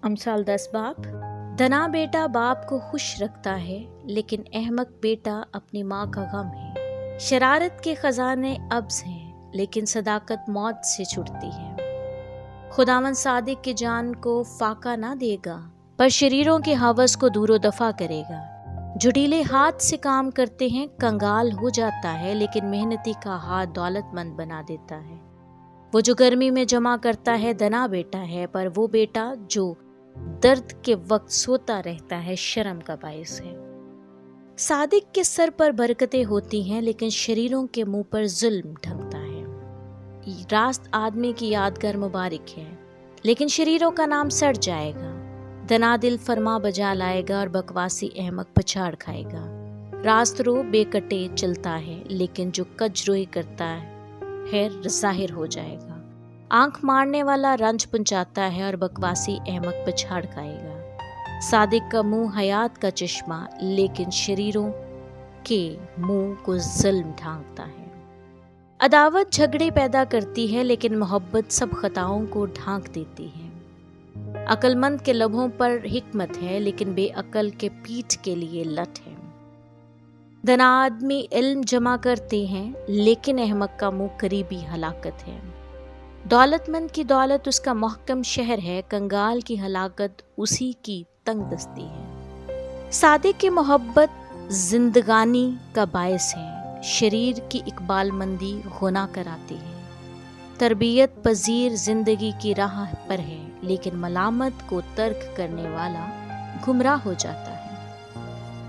अमसाल 10 बाप। धना बेटा बाप को खुश रखता है, लेकिन अहमक बेटा अपनी माँ का गम है। शरारत के खजाने अब्ज हैं, लेकिन सदाकत मौत से छुटती है। खुदावन सादिक की जान को फाका ना देगा, पर शरीरों के हवस को दूरो दफा करेगा। जुटीले हाथ से काम करते हैं, कंगाल हो जाता है, लेकिन मेहनती का हाथ दौलतमंद बना देता है। वो जो गर्मी में जमा करता है धना बेटा है, पर वो बेटा जो दर्द के वक्त सोता रहता है शर्म का बायस है। सादिक के सर पर बरकतें होती हैं, लेकिन शरीरों के मुंह पर जुल्म ढंकता है। रास्त आदमी की यादगार मुबारक है, लेकिन शरीरों का नाम सड़ जाएगा। धना दिल फरमा बजा लाएगा और बकवासी अहमक पछाड़ खाएगा। रास्त रो बेकटे चलता है, लेकिन जो कजरोई करता है जाहिर हो जाएगा। आंख मारने वाला रंज पुंचाता है और बकवासी अहमक पछाड़ खाएगा। सादिक का मुंह हयात का चश्मा, लेकिन शरीरों के मुंह को जुल्म ढांकता है। अदावत झगड़े पैदा करती है, लेकिन मोहब्बत सब खताओं को ढांक देती है। अक्लमंद के लबों पर हिकमत है, लेकिन बेअक्ल के पीठ के लिए लठ है। धना आदमी इल्म जमा करते हैं, लेकिन अहमक का मुंह करीबी हलाकत है। दौलतमंद की दौलत उसका महकम शहर है, कंगाल की हलाकत उसी की तंग दस्ती है। सादिक की मोहब्बत जिंदगानी का बायस है, शरीर की इकबालमंदी गुनाह कराती है। तरबियत पजीर जिंदगी की राह पर है, लेकिन मलामत को तर्क करने वाला गुमराह हो जाता है।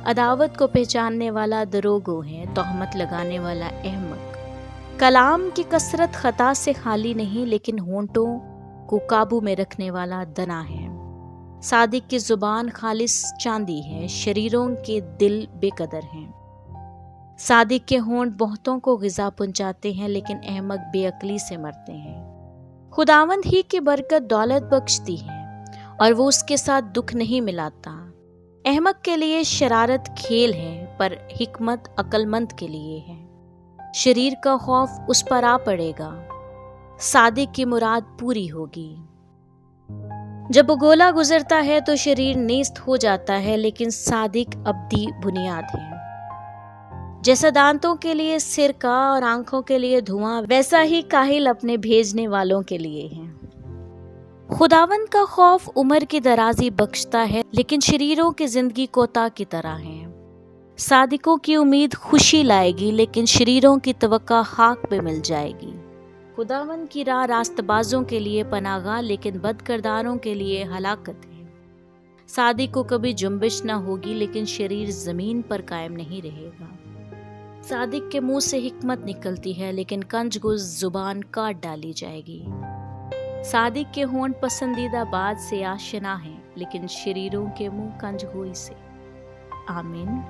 अदावत को पहचानने वाला दरोगो है, तोहमत लगाने वाला अहमक। कलाम की कसरत खता से खाली नहीं, लेकिन होंठों को काबू में रखने वाला दना है। सादिक की जुबान खालिस चांदी है, शरीरों के दिल बेकदर हैं। सादिक के होंठ बहुतों को गिजा पहुंचाते हैं, लेकिन अहमक बेअक्ली से मरते हैं। खुदावंद ही की बरकत दौलत बख्शती है, और वो उसके साथ दुख नहीं मिलाता। अहमक के लिए शरारत खेल है, पर हिकमत अक्लमंद के लिए है। शरीर का खौफ उस पर आ पड़ेगा, सादिक की मुराद पूरी होगी। जब गोला गुजरता है तो शरीर नेस्त हो जाता है, लेकिन सादिक अब्दी बुनियाद है। जैसा दांतों के लिए सिरका और आंखों के लिए धुआं, वैसा ही काहिल अपने भेजने वालों के लिए है। खुदावंद का खौफ उम्र की दराजी बख्शता है, लेकिन शरीरों की जिंदगी कोता की तरह है। सादिकों की उम्मीद खुशी लाएगी, लेकिन शरीरों की तवक्का खाक पे मिल जाएगी। खुदावंद की राह रास्तबाजों के लिए पनागा, लेकिन बदकिरदारों के लिए हलाकत है। सादिक को कभी जुम्बिश न होगी, लेकिन शरीर जमीन पर कायम नहीं रहेगा। सादिक के मुंह से हिकमत निकलती है, लेकिन कंजगुज जुबान काट डाली जाएगी। सादिक के होंठ पसंदीदा बात से आशना है, लेकिन शरीरों के मुंह कंजगोई से। आमीन।